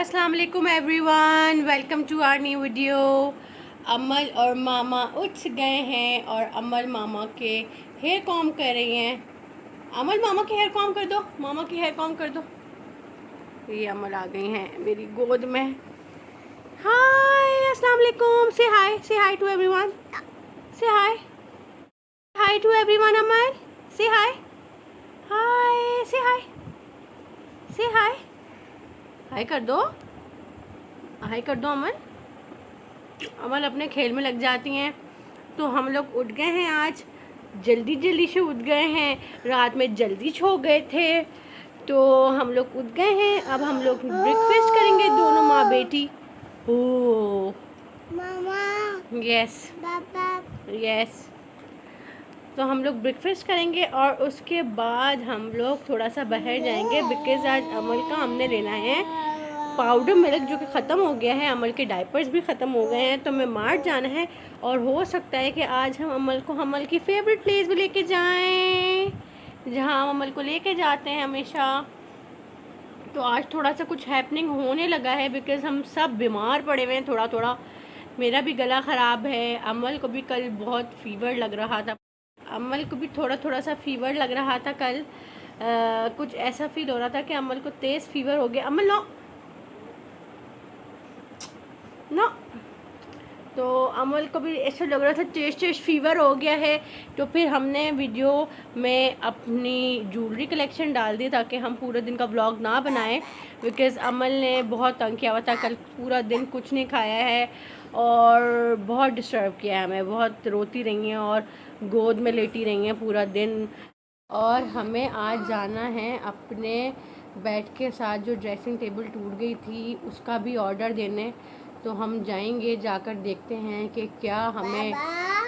अस्सलाम वालेकुम everyone, welcome to our new video. Amal और मामा उठ गए हैं और अमल मामा के हेयर कॉम कर रही हैं। अमल मामा के हेयर कॉम कर दो, मामा की हेयर कॉम कर दो। ये अमल आ गई हैं मेरी गोद में। हाय, अस्सलाम वालेकुम। से हाय टू एवरीवन। से हाय, हाय टू एवरीवन। अमल से हाय, हाय से हाय, से हाय, हाय कर दो, हाय कर दो अमल। अमल अपने खेल में लग जाती हैं। तो हम लोग उठ गए हैं आज, जल्दी जल्दी से उठ गए हैं। रात में जल्दी सो गए थे तो हम लोग उठ गए हैं। अब हम लोग ब्रेकफास्ट करेंगे दोनों माँ बेटी। ओ मामा, यस पापा, यस। तो हम लोग ब्रेकफास्ट करेंगे और उसके बाद हम लोग थोड़ा सा बाहर जाएंगे बिकॉज़ आज अमल का हमने लेना है पाउडर मिल्क जो कि ख़त्म हो गया है। अमल के डायपर्स भी ख़त्म हो गए हैं तो हमें मार्ट जाना है और हो सकता है कि आज हम अमल को अमल की फेवरेट प्लेस भी लेके जाएं जहां हम अमल को लेके जाते हैं हमेशा। तो आज थोड़ा सा कुछ हैपनिंग होने लगा है बिकॉज़ हम सब बीमार पड़े हुए हैं थोड़ा थोड़ा। मेरा भी गला ख़राब है, अमल को भी कल बहुत फीवर लग रहा था। अमल को भी थोड़ा थोड़ा सा फीवर लग रहा था कल। कुछ ऐसा फील हो रहा था कि अमल को तेज़ फीवर हो गया। अमल नो नो। तो अमल को भी ऐसा लग रहा था तेज फीवर हो गया है। तो फिर हमने वीडियो में अपनी ज्वेलरी कलेक्शन डाल दी ताकि हम पूरे दिन का व्लॉग ना बनाएं बिकॉज़ अमल ने बहुत तंग किया हुआ था कल, पूरा दिन कुछ नहीं खाया है और बहुत डिस्टर्ब किया है हमें। बहुत रोती रही हैं और गोद में लेटी रही हैं पूरा दिन। और हमें आज जाना है अपने बेड के साथ जो ड्रेसिंग टेबल टूट गई थी उसका भी ऑर्डर देने। तो हम जाएंगे, जाकर देखते हैं कि क्या हमें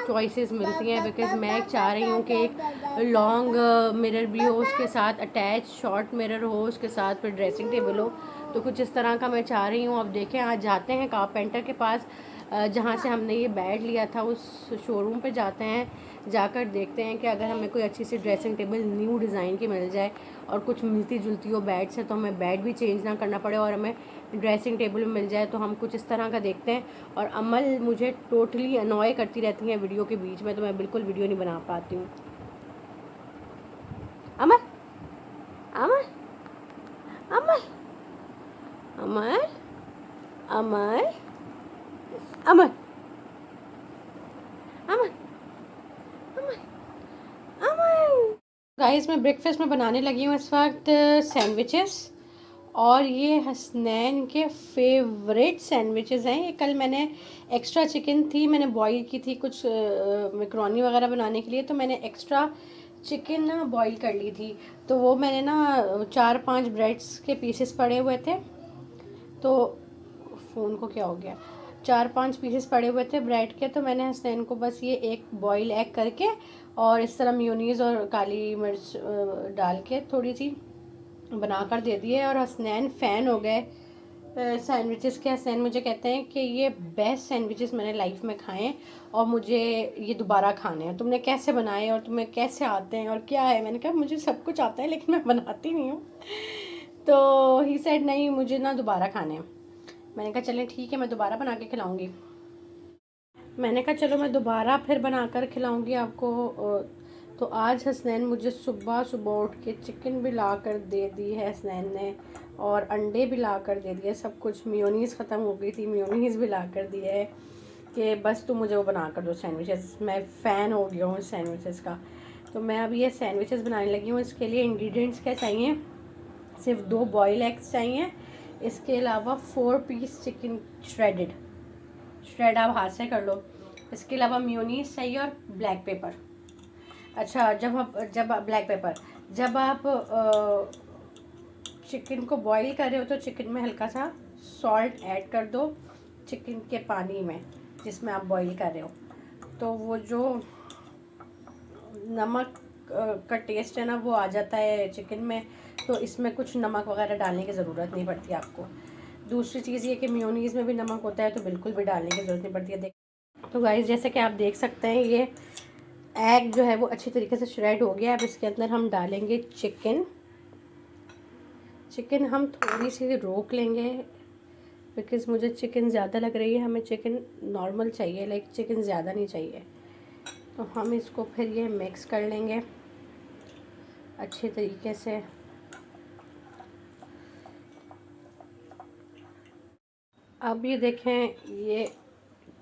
चॉइसेस मिलती हैं बिकॉज़ मैं चाह रही हूँ कि एक लॉन्ग मिरर भी हो उसके साथ अटैच, शॉर्ट मिरर हो उसके साथ, फिर ड्रेसिंग टेबल हो। तो कुछ इस तरह का मैं चाह रही हूँ। अब देखें, आज जाते हैं कारपेंटर के पास जहाँ से हमने ये बेड लिया था उस शोरूम पे जाते हैं, जाकर देखते हैं कि अगर हमें कोई अच्छी सी ड्रेसिंग टेबल न्यू डिज़ाइन की मिल जाए और कुछ मिलती जुलती हो बेड से तो हमें बेड भी चेंज ना करना पड़े और हमें ड्रेसिंग टेबल में मिल जाए। तो हम कुछ इस तरह का देखते हैं। और अमल मुझे टोटली अनॉय करती रहती हैं वीडियो के बीच में, तो मैं बिल्कुल वीडियो नहीं बना पाती हूँ। अमल, अमल, अमल, अमल, अमल, अमल, अमल, अमल, अमल। गाइस, मैं ब्रेकफास्ट में बनाने लगी हूँ इस वक्त सैंडविचेस और ये हसनैन के फेवरेट सैंडविचेस हैं। ये कल मैंने एक्स्ट्रा चिकन थी, मैंने बॉईल की थी कुछ मैकरोनी वगैरह बनाने के लिए, तो मैंने एक्स्ट्रा चिकन ना बॉईल कर ली थी। तो वो मैंने ना 4-5 ब्रेड्स के पीसेस पड़े हुए थे। तो फ़ोन को क्या हो गया, 4-5 पीसेस पड़े हुए थे ब्रेड के। तो मैंने हसनैन को बस ये एक बॉईल एग करके और इस तरह मेयोनीज़ और काली मिर्च डाल के थोड़ी सी बनाकर दे दिए और हसनैन फ़ैन हो गए सैंडविचेस के। हसनैन मुझे कहते हैं कि ये बेस्ट सैंडविचेस मैंने लाइफ में खाए हैं और मुझे ये दोबारा खाने हैं। तुमने कैसे बनाए और तुम्हें कैसे आते हैं और क्या है? मैंने कहा मुझे सब कुछ आता है लेकिन मैं बनाती नहीं हूँ। तो ही सेड नहीं, मुझे ना दोबारा खाने हैं। मैंने कहा चलें ठीक है, मैं दोबारा बना के खिलाऊँगी। मैंने कहा चलो मैं दोबारा फिर बनाकर खिलाऊँगी आपको। तो आज हसनैन मुझे सुबह सुबह उठ के चिकन भी ला कर दे दी है हसनैन ने और अंडे भी ला कर दे दिए। सब कुछ, मेयोनीज़ ख़त्म हो गई थी, मेयोनीज़ भी ला कर दिया है कि बस तुम मुझे वो बना कर दो सैंडविचेस। मैं फ़ैन हो गया हूँ सैंडविचेस का। तो मैं अभी ये सैंडविचेस बनाने लगी हूँ। इसके लिए इंग्रेडिएंट्स क्या चाहिए? सिर्फ 2 बॉयल एग्स चाहिए। इसके अलावा 4 पीस चिकन श्रेड आप हाथ से कर लो। इसके अलावा मेयोनीज़ चाहिए और ब्लैक पेपर। अच्छा, जब आप ब्लैक पेपर, जब आप चिकन को बॉईल कर रहे हो तो चिकन में हल्का सा सॉल्ट ऐड कर दो चिकन के पानी में जिसमें आप बॉईल कर रहे हो। तो वो जो नमक का टेस्ट है ना वो आ जाता है चिकन में। तो इसमें कुछ नमक वगैरह डालने की ज़रूरत नहीं पड़ती आपको। दूसरी चीज़ ये कि मेयोनीज़ में भी नमक होता है तो बिल्कुल भी डालने की ज़रूरत नहीं पड़ती है। तो गाइस, जैसे कि आप देख सकते हैं ये एग जो है वो अच्छी तरीके से श्रेड हो गया। अब इसके अंदर हम डालेंगे चिकन हम थोड़ी सी रोक लेंगे बिकॉज़ मुझे चिकन ज़्यादा लग रही है, हमें चिकन नॉर्मल चाहिए, लाइक चिकन ज़्यादा नहीं चाहिए। तो हम इसको फिर ये मिक्स कर लेंगे अच्छे तरीके से। अब ये देखें, ये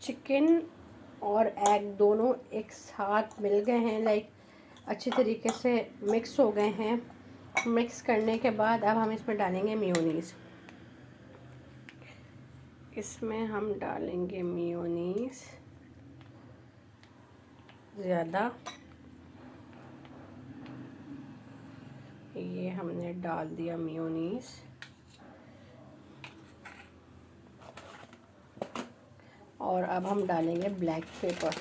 चिकन और एग दोनों एक साथ मिल गए हैं, लाइक अच्छी तरीके से मिक्स हो गए हैं। मिक्स करने के बाद अब हम इसमें डालेंगे मेयोनीज़। इसमें हम डालेंगे मेयोनीज़ ज़्यादा। ये हमने डाल दिया मेयोनीज़। और अब हम डालेंगे ब्लैक पेपर।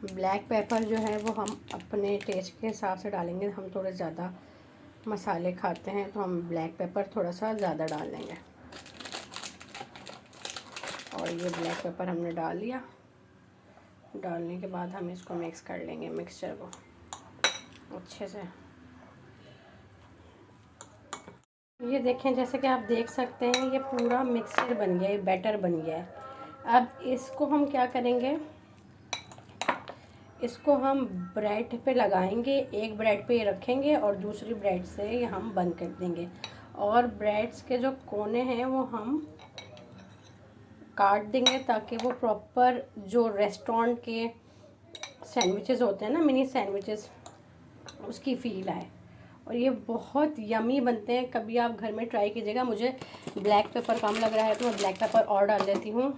ब्लैक पेपर जो है वो हम अपने टेस्ट के हिसाब से डालेंगे। हम थोड़े ज़्यादा मसाले खाते हैं तो हम ब्लैक पेपर थोड़ा सा ज़्यादा डाल लेंगे। और ये ब्लैक पेपर हमने डाल लिया। डालने के बाद हम इसको मिक्स कर लेंगे, मिक्सचर को अच्छे से। ये देखें, जैसे कि आप देख सकते हैं ये पूरा मिक्सचर बन गया है, बैटर बन गया है। अब इसको हम क्या करेंगे, इसको हम ब्रेड पे लगाएंगे। एक ब्रेड पे रखेंगे और दूसरी ब्रेड से ये हम बंद कर देंगे। और ब्रेड्स के जो कोने हैं वो हम काट देंगे ताकि वो प्रॉपर जो रेस्टोरेंट के सैंडविचेस होते हैं ना, मिनी सैंडविचेस, उसकी फ़ील आए। और ये बहुत यमी बनते हैं, कभी आप घर में ट्राई कीजिएगा। मुझे ब्लैक पेपर कम लग रहा है तो मैं ब्लैक पेपर और डाल देती हूँ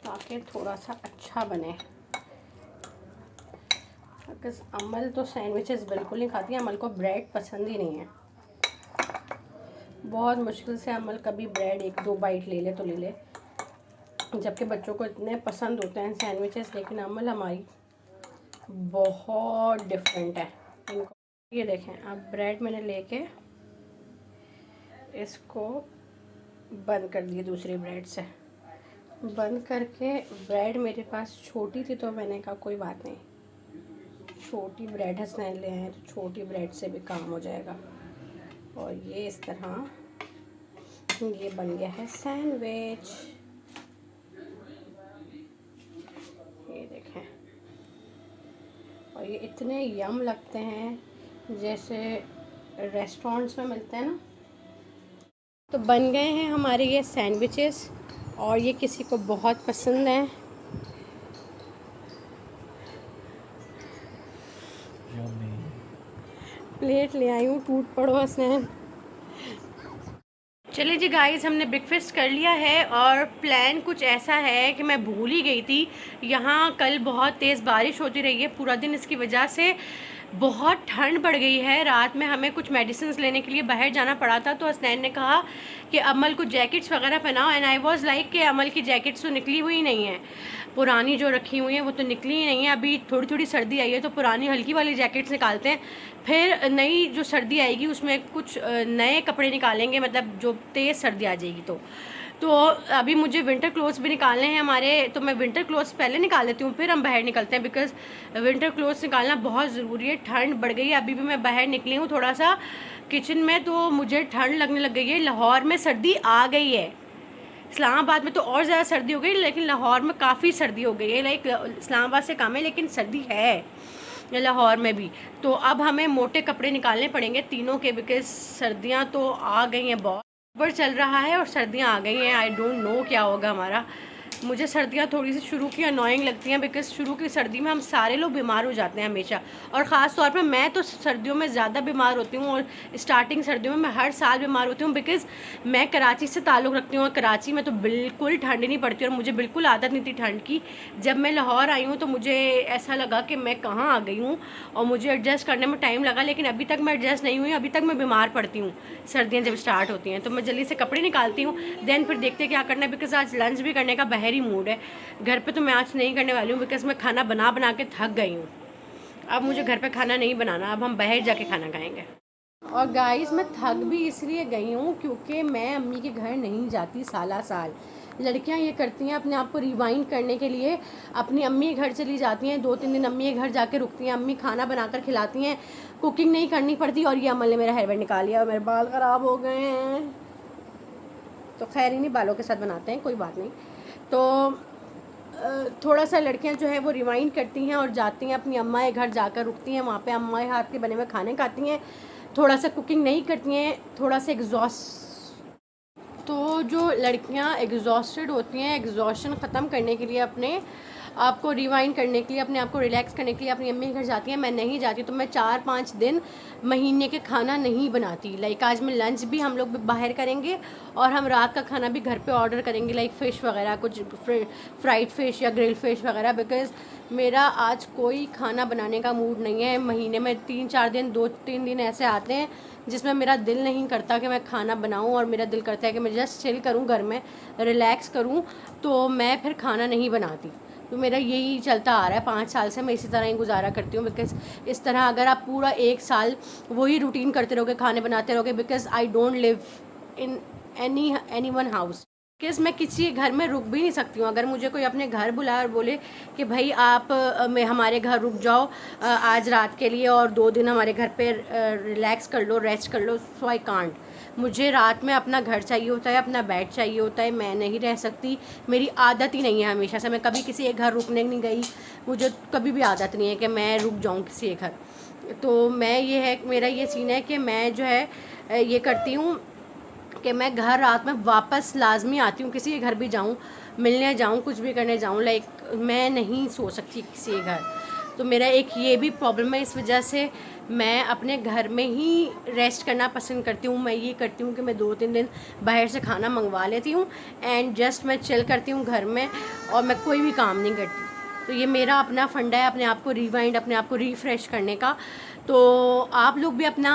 ताकि थोड़ा सा अच्छा बने। अमल तो सैंडविचेस बिल्कुल नहीं खाती है, अमल को ब्रेड पसंद ही नहीं है। बहुत मुश्किल से अमल कभी ब्रेड 1-2 बाइट ले ले तो ले ले, जबकि बच्चों को इतने पसंद होते हैं सैंडविचेस। लेकिन अमल हमारी बहुत डिफरेंट है इनको। ये देखें, अब ब्रेड मैंने लेके इसको बंद कर दिया दूसरी ब्रेड से। बंद करके, ब्रेड मेरे पास छोटी थी तो मैंने कहा कोई बात नहीं, छोटी ब्रेड हसनैन ले आए तो छोटी ब्रेड से भी काम हो जाएगा। और ये इस तरह ये बन गया है सैंडविच। ये देखें, और ये इतने यम लगते हैं जैसे रेस्टोरेंट्स में मिलते हैं ना। तो बन गए हैं हमारे ये सैंडविचेस और ये किसी को बहुत पसंद हैं। प्लेट ले आई हूँ, टूट पड़ो हसनैन। चलिए जी गाइस, हमने ब्रेकफास्ट कर लिया है और प्लान कुछ ऐसा है कि मैं भूल ही गई थी। यहाँ कल बहुत तेज़ बारिश होती रही है पूरा दिन, इसकी वजह से बहुत ठंड पड़ गई है। रात में हमें कुछ मेडिसिन लेने के लिए बाहर जाना पड़ा था, तो हसनैन ने कहा कि अमल को जैकेट्स वगैरह पहनाओ। एंड आई वाज लाइक कि अमल की जैकेट्स तो निकली हुई नहीं है, पुरानी जो रखी हुई हैं वो तो निकली ही नहीं है। अभी थोड़ी थोड़ी सर्दी आई है तो पुरानी हल्की वाली जैकेट्स निकालते हैं, फिर नई जो सर्दी आएगी उसमें कुछ नए कपड़े निकालेंगे, मतलब जो तेज़ सर्दी आ जाएगी तो अभी मुझे विंटर क्लोथ्स भी निकालने हैं हमारे। तो मैं विंटर क्लोथ्स पहले निकाल लेती हूँ, फिर हम बाहर निकलते हैं, बिकॉज़ विंटर क्लोथ्स निकालना बहुत ज़रूरी है। ठंड बढ़ गई है, अभी भी मैं बाहर निकली हूँ थोड़ा सा किचन में, तो मुझे ठंड लगने लग गई है। लाहौर में सर्दी आ गई है, इस्लामाबाद में तो और ज़्यादा सर्दी हो गई, लेकिन लाहौर में काफ़ी सर्दी हो गई है। लाइक इस्लामाबाद से कम है लेकिन सर्दी है लाहौर में भी। तो अब हमें मोटे कपड़े निकालने पड़ेंगे तीनों के, बिकॉज सर्दियाँ तो आ गई हैं, बहुत ऊपर चल रहा है और सर्दियाँ आ गई हैं। आई डोंट नो क्या होगा हमारा। मुझे सर्दियाँ थोड़ी सी शुरू की अनोइंग लगती हैं, बिकॉज शुरू की सर्दी में हम सारे लोग बीमार हो जाते हैं हमेशा, और ख़ास तौर पे मैं तो सर्दियों में ज़्यादा बीमार होती हूँ। और स्टार्टिंग सर्दियों में मैं हर साल बीमार होती हूँ, बिकॉज़ मैं कराची से ताल्लुक़ रखती हूँ और कराची में तो बिल्कुल ठंड नहीं पड़ती और मुझे बिल्कुल आदत नहीं थी ठंड की। जब मैं लाहौर आई हूँ तो मुझे ऐसा लगा कि मैं कहाँ आ गई हूँ और मुझे एडजस्ट करने में टाइम लगा, लेकिन अभी तक मैं एडजस्ट नहीं हुई। अभी तक मैं बीमार पड़ती हूँ सर्दियाँ जब स्टार्ट होती हैं, तो मैं जल्दी से कपड़े निकालती हूँ, देन फिर देखते क्या करना है, बिकॉज़ आज लंच भी करने का बहरी मूड है। घर पे तो मैं आज नहीं करने वाली हूँ, बिकॉज़ मैं खाना बना बना के थक गई हूँ। अब मुझे घर पे खाना नहीं बनाना, अब हम बाहर जाके खाना खाएंगे। और गाइस, मैं थक भी इसलिए गई हूँ क्योंकि मैं अम्मी के घर नहीं जाती साला साल, लड़कियां ये करती हैं अपने आप को रिवाइंड करने के लिए, अपनी अम्मी के घर चली जाती हैं, 2-3 दिन अम्मी के घर जाके रुकती हैं, अम्मी खाना बनाकर खिलाती हैं, कुकिंग नहीं करनी पड़ती। और ये अमल ने मेरा हेयर बैंड निकाल लिया और मेरे बाल ख़राब हो गए हैं। तो खैर इन्हीं बालों के साथ बनाते हैं, कोई बात नहीं। तो थोड़ा सा लड़कियां जो है वो रिवाइंड करती हैं और जाती हैं अपनी अम्मा के घर जाकर रुकती हैं, वहाँ पे अम्मा के हाथ के बने हुए खाने खाती हैं, थोड़ा सा कुकिंग नहीं करती हैं, थोड़ा सा तो जो लड़कियां एग्जॉस्टेड होती हैं, एग्जॉशन ख़त्म करने के लिए, अपने आपको रिवाइंड करने के लिए, अपने आप को रिलैक्स करने के लिए अपनी अम्मी के घर जाती हैं। मैं नहीं जाती तो मैं 4-5 दिन महीने के खाना नहीं बनाती। लाइक आज मैं लंच भी हम लोग बाहर करेंगे और हम रात का खाना भी घर पे ऑर्डर करेंगे, लाइक फ़िश वगैरह, कुछ फ्राइड फ़िश या ग्रिल फ़िश वगैरह, बिकॉज़ मेरा आज कोई खाना बनाने का मूड नहीं है। महीने में 3-4 दिन, 2-3 दिन ऐसे आते हैं जिसमें मेरा दिल नहीं करता कि मैं खाना बनाऊं और मेरा दिल करता है कि मैं जस्ट चिल करूं, घर में रिलैक्स करूं, तो मैं फिर खाना नहीं बनाती। तो मेरा यही चलता आ रहा है 5 साल से, मैं इसी तरह ही गुजारा करती हूँ। बिकॉज़ इस तरह अगर आप पूरा 1 साल वही रूटीन करते रहोगे, खाने बनाते रहोगे, because I don't live in any one house, because मैं किसी घर में रुक भी नहीं सकती हूँ। अगर मुझे कोई अपने घर बुलाए और बोले कि भाई आप मैं हमारे घर रुक जाओ आज रात के लिए और 2 दिन हमारे घर पे रिलैक्स कर लो, रेस्ट कर लो, सो आई कांट। मुझे रात में अपना घर चाहिए होता है, अपना बेड चाहिए होता है, मैं नहीं रह सकती। मेरी आदत ही नहीं है हमेशा से, मैं कभी किसी एक घर रुकने नहीं गई, मुझे कभी भी आदत नहीं है कि मैं रुक जाऊँ किसी एक घर। तो मैं ये है, मेरा ये सीन है कि मैं जो है ये करती हूँ कि मैं घर रात में वापस लाजमी आती हूँ, किसी के घर भी जाऊँ, मिलने जाऊँ, कुछ भी करने जाऊँ, लाइक मैं नहीं सो सकती किसी के घर। तो मेरा एक ये भी प्रॉब्लम है, इस वजह से मैं अपने घर में ही रेस्ट करना पसंद करती हूँ। मैं ये करती हूँ कि मैं 2-3 दिन बाहर से खाना मंगवा लेती हूँ एंड जस्ट मैं चिल करती हूँ घर में और मैं कोई भी काम नहीं करती। तो ये मेरा अपना फंडा है अपने आप को रिवाइंड, अपने आप को रिफ़्रेश करने का। तो आप लोग भी अपना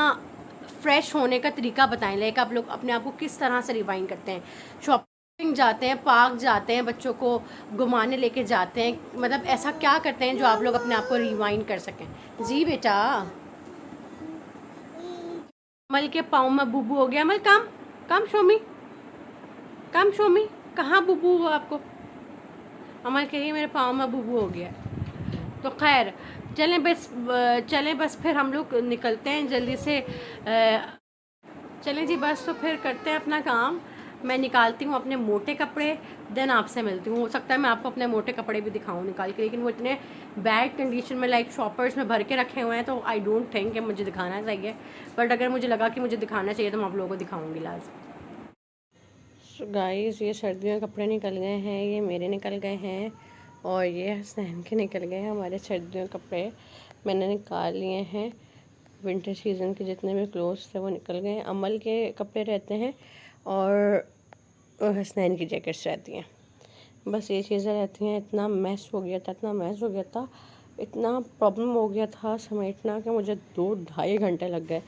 फ्रेश होने का तरीका बताएं, लाइक आप लोग अपने आप को किस तरह से रिवाइंड करते हैं। शॉपिंग जाते हैं, पार्क जाते हैं, बच्चों को घुमाने लेके जाते हैं, मतलब ऐसा क्या करते हैं जो आप लोग अपने आप को रिवाइंड कर सकें। जी बेटा, अमल के पाँव में बुबू हो गया। अमल कम कम शोमी, कम शोमी, कहाँ बुबू हुआ आपको? अमल कहिए मेरे पाँव में बुबू हो गया। तो खैर चलें बस फिर हम लोग निकलते हैं जल्दी से। चलें जी, बस तो फिर करते हैं अपना काम। मैं निकालती हूँ अपने मोटे कपड़े, देन आपसे मिलती हूँ। हो सकता है मैं आपको अपने मोटे कपड़े भी दिखाऊँ निकाल के, लेकिन वो इतने बैड कंडीशन में लाइक शॉपर्स में भर के रखे हुए हैं, तो आई डोंट थिंक कि मुझे दिखाना चाहिए। बट अगर मुझे लगा कि मुझे दिखाना चाहिए तो मैं आप लोगों को दिखाऊँगी लाजमी। सो गाइस, ये सर्दियों के कपड़े निकल गए हैं, ये मेरे निकल गए हैं और ये हसनैन के निकल गए हैं। हमारे सर्दियों के कपड़े मैंने निकाल लिए हैं, विंटर सीज़न के जितने भी क्लोथ्स थे वो निकल गए हैं। अमल के कपड़े रहते हैं और हसनैन की जैकेट्स रहती हैं, बस ये चीज़ें रहती हैं। इतना मैस हो गया था, इतना मैस हो गया था, इतना प्रॉब्लम हो गया था समेटना कि मुझे 2-2.5 घंटे लग गए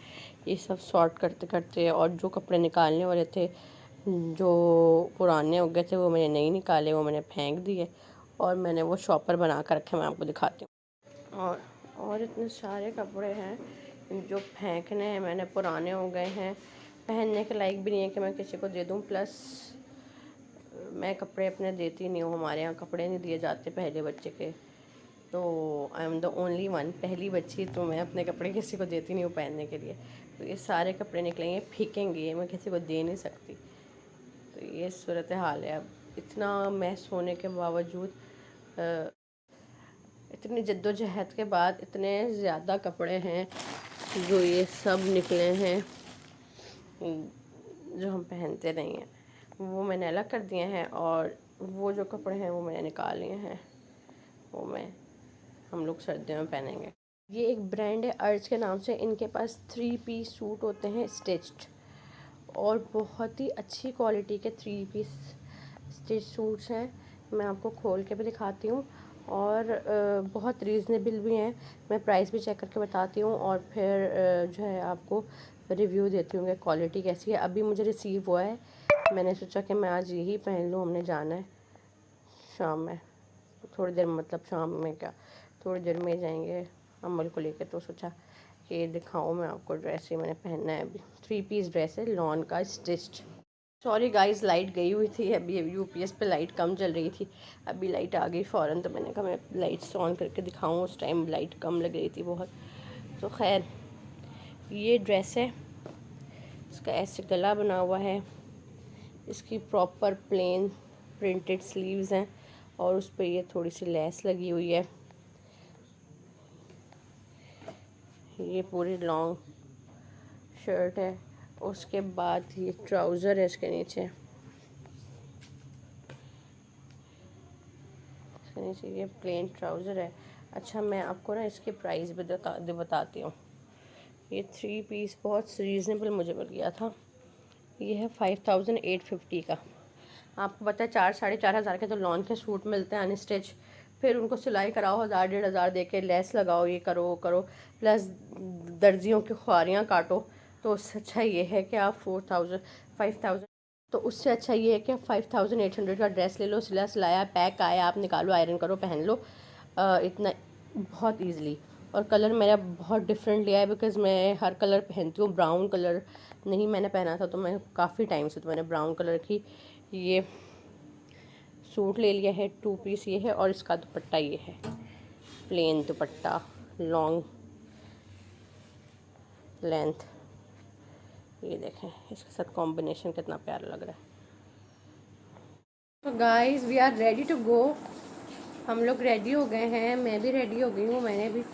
ये सब सॉर्ट करते करते। और जो कपड़े निकालने वाले थे, जो पुराने हो गए थे, वो मैंने नहीं निकाले, वो मैंने फेंक दिए और मैंने वो शॉपर बना कर रखे, मैं आपको दिखाती हूँ। और इतने सारे कपड़े हैं जो फेंकने हैं, मैंने पुराने हो गए हैं, पहनने के लायक भी नहीं है कि मैं किसी को दे दूँ। प्लस मैं कपड़े अपने देती नहीं हूँ, हमारे यहाँ कपड़े नहीं दिए जाते पहले बच्चे के, तो I am the only one, पहली बच्ची, तो मैं अपने कपड़े किसी को देती नहीं हूँ पहनने के लिए। तो ये सारे कपड़े निकलेंगे, फेंकेंगे, मैं किसी को दे नहीं सकती। तो ये सूरत हाल है। अब इतना मैस होने के बावजूद, इतनी जद्दोजहद के बाद इतने ज़्यादा कपड़े हैं जो ये सब निकले हैं, जो हम पहनते नहीं हैं, वो मैंने अलग कर दिए हैं और वो जो कपड़े हैं वो मैंने निकाल लिए हैं, वो हम लोग सर्दियों में पहनेंगे। ये एक ब्रांड है अर्ज के नाम से, इनके पास 3 पीस सूट होते हैं स्टिच्ड, और बहुत ही अच्छी क्वालिटी के 3 पीस स्टिच सूट्स हैं। मैं आपको खोल के भी दिखाती हूँ और बहुत रीज़नेबल भी हैं। मैं प्राइस भी चेक करके बताती हूँ और फिर जो है आपको रिव्यू देती हूँ कि क्वालिटी कैसी है। अभी मुझे रिसीव हुआ है, मैंने सोचा कि मैं आज यही पहन लूँ, हमने जाना है शाम में, थोड़ी देर, मतलब शाम में क्या, थोड़ी देर में जाएंगे अमल को लेकर, तो सोचा कि दिखाऊँ मैं आपको ड्रेस। ये मैंने पहनना है अभी, 3 पीस ड्रेस है, लॉन का स्टिच्ड। सॉरी गाइस, लाइट गई हुई थी अभी, यूपीएस पे लाइट कम चल रही थी, अभी लाइट आ गई फ़ौरन, तो मैंने कहा मैं लाइट्स ऑन करके दिखाऊं। उस टाइम लाइट कम लग रही थी बहुत। तो खैर ये ड्रेस है, इसका ऐसे गला बना हुआ है, इसकी प्रॉपर प्लेन प्रिंटेड स्लीव्स हैं और उस पर ये थोड़ी सी लेस लगी हुई है। ये पूरी लॉन्ग शर्ट है, उसके बाद ये ट्राउज़र है इसके नीचे, ये प्लेन ट्राउज़र है। अच्छा मैं आपको ना इसके प्राइस भी बताती हूँ। ये 3 पीस बहुत रीज़नेबल मुझे मिल गया था। ये है 5850 का। आपको पता है 4-4.5 हज़ार के तो लॉन के सूट मिलते हैं अनस्टिच, फिर उनको सिलाई कराओ 1000-1500 दे के, लेस लगाओ, ये करो वो करो, प्लस दर्जियों की ख्वारियाँ काटो। तो उससे अच्छा ये है कि आप 5000 तो उससे अच्छा ये है कि 5800 का ड्रेस ले लो, सिला सिलाया पैक आया, आप निकालो, आयरन करो, पहन लो, इतना बहुत ईज़िली। और कलर मेरा बहुत डिफरेंट लिया है बिकॉज़ मैं हर कलर पहनती हूँ, ब्राउन कलर नहीं मैंने पहना था, तो मैं काफ़ी टाइम से तो मैंने ब्राउन कलर की ये सूट ले लिया है। 2 पीस ये है और इसका दुपट्टा ये है, प्लेन दुपट्टा लॉन्ग लेंथ। ये देखें इसके साथ कॉम्बिनेशन कितना प्यारा लग रहा है। तो guys we are ready to go, हम लोग रेडी हो गए हैं, मैं भी रेडी हो गई हूँ। मैंने भी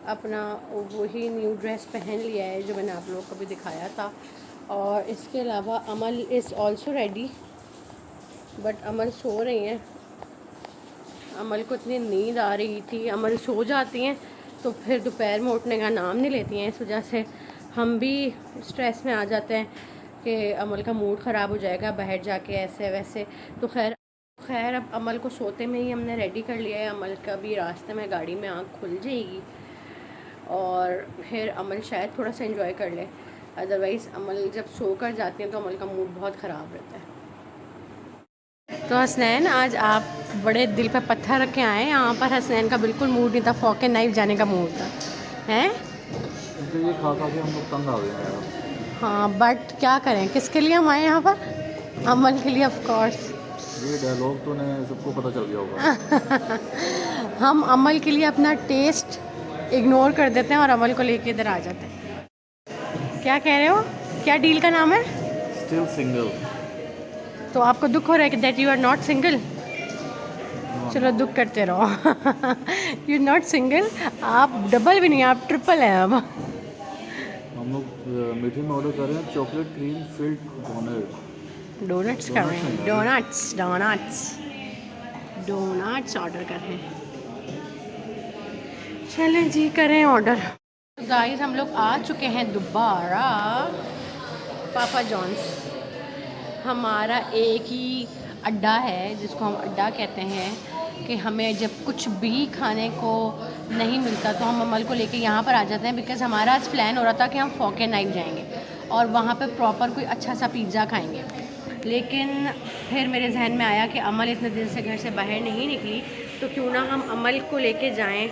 अपना वही न्यू ड्रेस पहन लिया है जो मैंने आप लोगों को भी दिखाया था। और इसके अलावा अमल इज़ ऑल्सो रेडी, बट अमल सो रही हैं। अमल को इतनी नींद आ रही थी, अमल सो जाती हैं तो फिर दोपहर में उठने का नाम नहीं लेती हैं। इस वजह से हम भी स्ट्रेस में आ जाते हैं कि अमल का मूड ख़राब हो जाएगा बाहर जाके ऐसे वैसे। तो खैर अब अमल को सोते में ही हमने रेडी कर लिया है। अमल का भी रास्ते में गाड़ी में आँख खुल जाएगी और फिर अमल शायद थोड़ा सा एंजॉय कर ले, अदरवाइज़ अमल जब सो कर जाती हैं तो अमल का मूड बहुत ख़राब रहता है। तो हसनैन आज आप बड़े दिल पे पत्थर रख के आए, यहाँ पर हसनैन का बिल्कुल मूड नहीं था, फॉक एंड नाइफ जाने का मूड था, हैं? तो ये खा खा के हम लोग तंग आ गए हैं यार। हाँ बट क्या करें, किसके लिए हम आए यहाँ पर? अमल के लिए ऑफ कोर्स। ये डायलॉग तो ने सबको पता चल गया होगा। हम अमल के लिए अपना टेस्ट इग्नोर कर देते हैं और अमल को लेके इधर आ जाते हैं। क्या कह रहे हो, क्या डील का नाम है? Still single. तो आपको दुख हो रहा है कि that you are not single? चलो दुख करते रहो। यू नॉट सिंगल, आप डबल भी नहीं, आप ट्रिपल हैं अब। हम लोग मीठे में ऑर्डर कर रहे हैं चॉकलेट क्रीम फिल्ड डोनट्स कर रहे हैं, डोनट्स ऑर्डर कर रहे हैं। चलें जी करें ऑर्डर। तो गाइस हम लोग आ चुके हैं दोबारा पापा जॉन्स। हमारा एक ही अड्डा है जिसको हम अड्डा कहते हैं कि हमें जब कुछ भी खाने को नहीं मिलता तो हम अमल को लेके यहाँ पर आ जाते हैं। बिकॉज़ हमारा आज प्लान हो रहा था कि हम फॉक एंड नाइफ जाएंगे और वहाँ पे प्रॉपर कोई अच्छा सा पिज़्ज़ा खाएंगे, लेकिन फिर मेरे जहन में आया कि अमल इतने दिन से घर से बाहर नहीं निकली, तो क्यों ना हम अमल को लेके जाएं,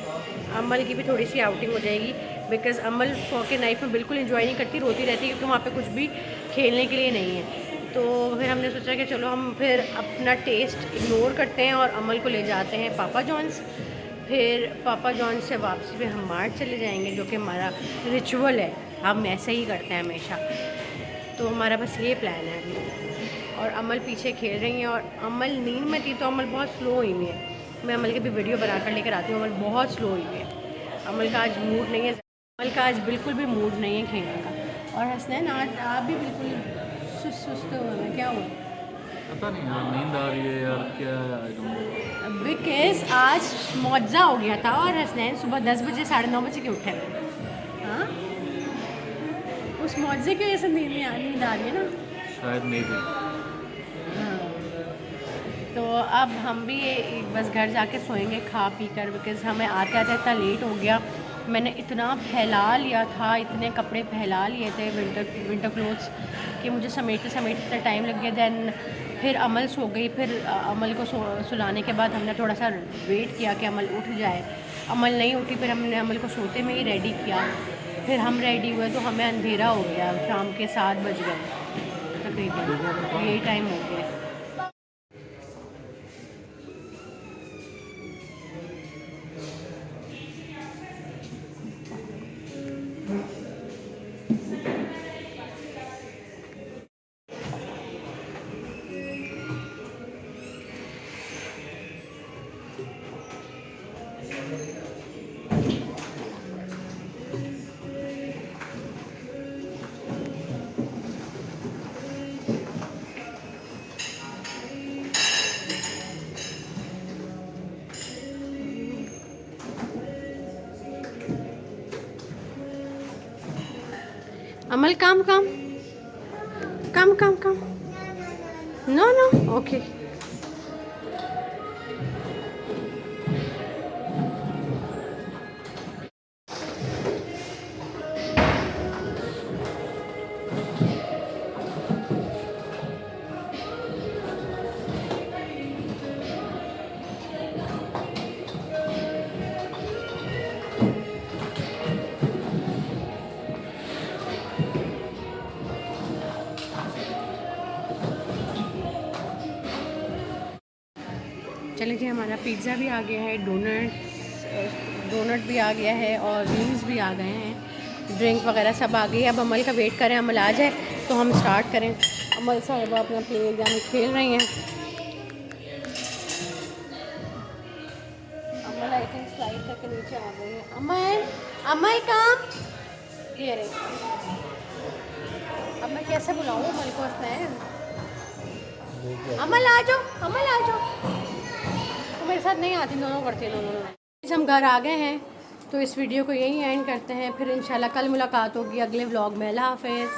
अमल की भी थोड़ी सी आउटिंग हो जाएगी। बिकॉज़ अमल फॉक एंड नाइफ में बिल्कुल एंजॉय नहीं करती, रोती रहती है क्योंकि वहाँ पे कुछ भी खेलने के लिए नहीं है। तो फिर हमने सोचा कि चलो हम फिर अपना टेस्ट इग्नोर करते हैं और अमल को ले जाते हैं पापा जॉन्स। फिर पापा जॉन्स से वापसी पे हम मार्ट चले जाएंगे, जो कि हमारा रिचुअल है, हम ऐसे ही करते हैं हमेशा। तो हमारा बस ये प्लान है अभी। और अमल पीछे खेल रही हैं और अमल नींद में थी तो अमल बहुत स्लो हुई हुई है। मैं अमल की भी वीडियो बना कर लेकर आती हूँ। अमल बहुत स्लो हुई है, अमल का आज मूड नहीं है, अमल का आज बिल्कुल भी मूड नहीं है खेलने का। और हसनैन आज आप भी बिल्कुल सुस्त हो गए, क्या हुआ? पता नहीं यार, नींद आ रही है यार, क्या है? बिकॉज आज मुआवजा हो गया था और हसनैन सुबह 10 बजे 9:30 बजे के उठे थे। हाँ, उस मुआवजे की वजह से नींद आ रही है ना शायद नहीं भी। हाँ। तो अब हम भी बस घर जाके सोएंगे खा पी कर, बिकॉज़ हमें आते आते इतना लेट हो गया। मैंने इतना फैला लिया था, इतने कपड़े फैला लिए थे विंटर क्लोथ्स कि मुझे समेटते समेटते इतना टाइम लग गया। दैन फिर अमल सो गई, फिर अमल को सुलाने के बाद हमने थोड़ा सा वेट किया कि अमल उठ जाए। अमल नहीं उठी, फिर हमने अमल को सोते में ही रेडी किया। फिर हम रेडी हुए तो हमें अंधेरा हो गया, शाम के 7 बज गए। तकरीबन यही टाइम हो गया है। अमल कम कम कम कम कम, नो नो, ओके। चलिए जी, हमारा पिज़्ज़ा भी आ गया है, डोनट भी आ गया है और विंग्स भी आ गए हैं, ड्रिंक वगैरह सब आ गई है। अब अमल का वेट करें, अमल आ जाए तो हम स्टार्ट करें। अमल साहिबा अपना प्ले एरिया में खेल रही हैं। अमल आई थिंक स्लाइड करके नीचे आ गई है। अमल, अमल काम, ये रही। अब मैं कैसे बुलाऊँ अमल को? अमल आ जाओ, अमल आ जाओ। मेरे साथ नहीं आती, दोनों करती हैं दोनों। हम घर आ गए हैं तो इस वीडियो को यहीं एंड करते हैं। फिर इंशाल्लाह कल मुलाकात होगी अगले व्लॉग में। अल्लाह हाफ़िज़।